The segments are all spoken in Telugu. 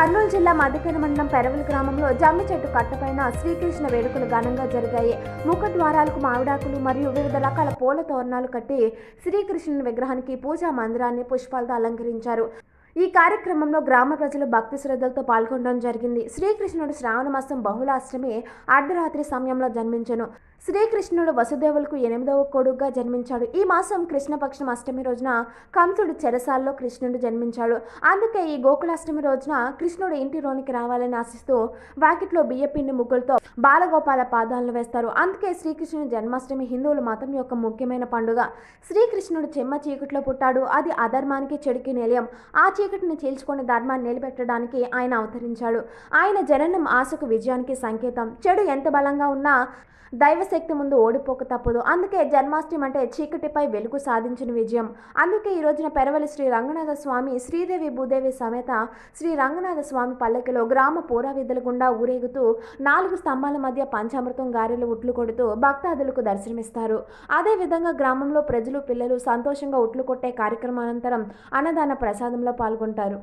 కర్నూలు జిల్లా మధ్యకర మండలం పెరవలి గ్రామంలో జమ్మి చెట్టు కట్టపైన శ్రీకృష్ణ వేడుకలు ఘనంగా జరిగాయి. ముఖద్వారాలకు మామిడాకులు మరియు వివిధ రకాల పూల తోరణాలు కట్టి శ్రీకృష్ణుని విగ్రహానికి పూజా మందిరాన్ని పుష్పాలతో అలంకరించారు. ఈ కార్యక్రమంలో గ్రామ ప్రజలు భక్తి శ్రద్ధలతో పాల్గొనడం జరిగింది. శ్రీకృష్ణుడు శ్రావణ మాసం బహుళాష్టమి అర్ధరాత్రి సమయంలో జన్మించెను. శ్రీకృష్ణుడు వసుదేవులకు 8వ కొడుకుగా జన్మించాడు. ఈ మాసం కృష్ణపక్షం అష్టమి రోజున కంసుడు చెరసాల్లో కృష్ణుడు జన్మించాడు. అందుకే ఈ గోకులాష్టమి రోజున కృష్ణుడు ఇంటిలోనికి రావాలని ఆశిస్తూ వాకిట్లో బియ్యపిండి ముగ్గులతో బాలగోపాల పాదాలను వేస్తారు. అందుకే శ్రీకృష్ణుని జన్మాష్టమి హిందువుల మతం యొక్క ముఖ్యమైన పండుగ. శ్రీకృష్ణుడు చెమ్మ చీకట్లో పుట్టాడు. అది అధర్మానికి చెడుకి నిలయం. ఆ చీకటిని చీల్చుకొని ధర్మాన్ని నిలబెట్టడానికి ఆయన అవతరించాడు. ఆయన జననం ఆశకు విజయానికి సంకేతం. చెడు ఎంత బలంగా ఉన్నా దైవశక్తి ముందు ఓడిపోక తప్పదు. అందుకే జన్మాష్టమి అంటే చీకటిపై వెలుగు సాధించిన విజయం. అందుకే ఈ రోజున పెరవలి శ్రీ రంగనాథ స్వామి శ్రీదేవి భూదేవి సమేత శ్రీ రంగనాథ స్వామి పల్లకిలో గ్రామ పూర్వవిధుల గుండా ఊరేగుతూ 4 స్తంభాల మధ్య పంచామృతం గారెలు ఉట్లు కొడుతూ భక్తాదులకు దర్శనమిస్తారు. అదేవిధంగా గ్రామంలో ప్రజలు పిల్లలు సంతోషంగా ఉట్లు కొట్టే కార్యక్రమానంతరం అన్నదాన ప్రసాదంలో పాల్గొంటారు.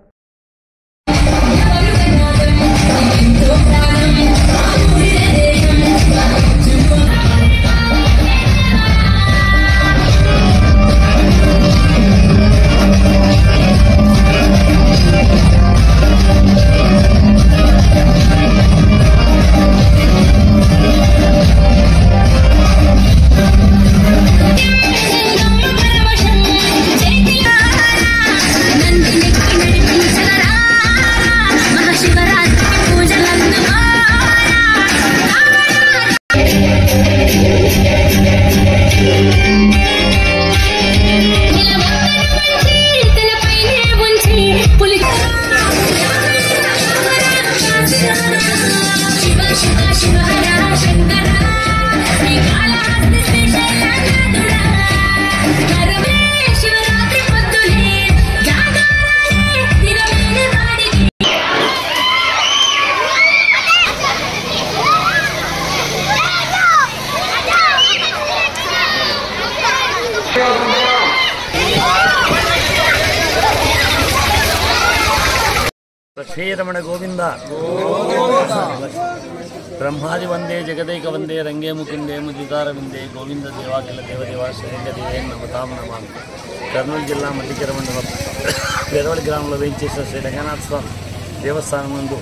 శ్రీరమణ గోవింద బ్రహ్మాది వందే జగదేక వందే రంగే ముకుందే ముదితార విందే గోవింద దేవాకిల దేవదేవా శ్రీరంగ దేవే నమతామ నమామి. కర్నూలు జిల్లా మధ్యకర మండలం పెరవలి గ్రామంలో వేయించేసిన శ్రీ రంగనాథ స్వామి దేవస్థానం నందు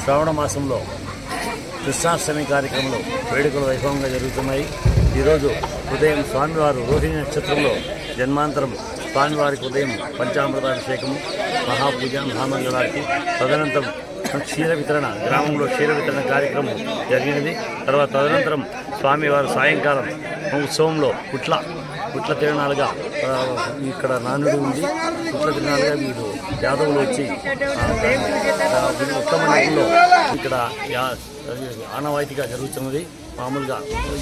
శ్రావణ మాసంలో కృష్ణాష్టమి కార్యక్రమంలో వేడుకలు వైభవంగా జరుగుతున్నాయి. ఈరోజు ఉదయం స్వామివారు రోహిణి నక్షత్రంలో జన్మాంతరం స్వామివారికి ఉదయం పంచామృతాభిషేకము, మహాపూజ, మహామంగళారతి, తదనంతరం క్షీర వితరణ, గ్రామంలో క్షీర వితరణ కార్యక్రమం జరిగినది. తదనంతరం స్వామివారు సాయంకాలం ఉత్సవంలో పుట్ల తిరణాలుగా ఇక్కడ నానుడు ఉంది. పుట్ల తిరణాలుగా వీరు యాదవులు వచ్చి ఉత్తమ నగరంలో ఇక్కడ ఆనవాయితీగా జరుగుతున్నది. మామూలుగా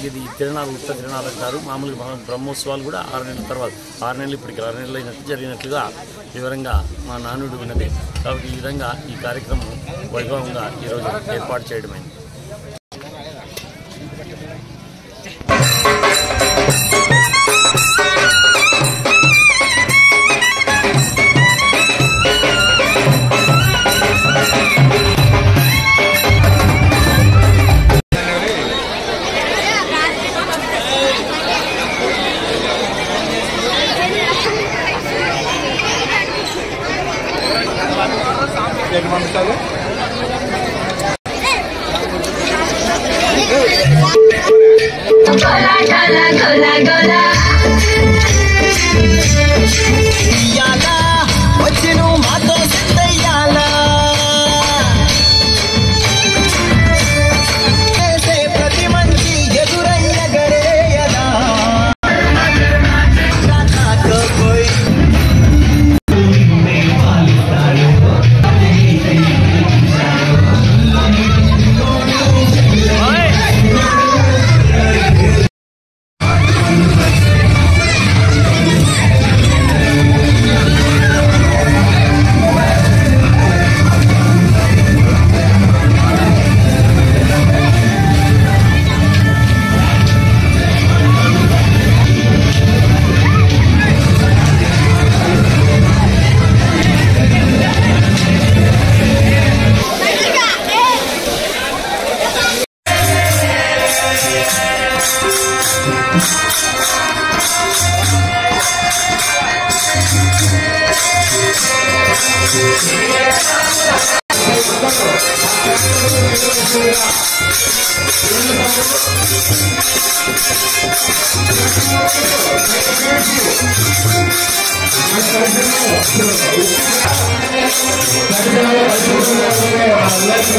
ఇది తిరణాలు ఉత్త తిరణాలు అంటారు. మామూలుగా బ్రహ్మోత్సవాలు కూడా 6 నెలల తర్వాత 6 నెలలు ఇప్పటికి 6 నెలలు అయినట్టు జరిగినట్లుగా వివరంగా మా నానుడు ఉన్నది. కాబట్టి ఈ విధంగా ఈ కార్యక్రమం వైభవంగా ఈరోజు ఏర్పాటు చేయడమైంది.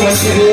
మంచిది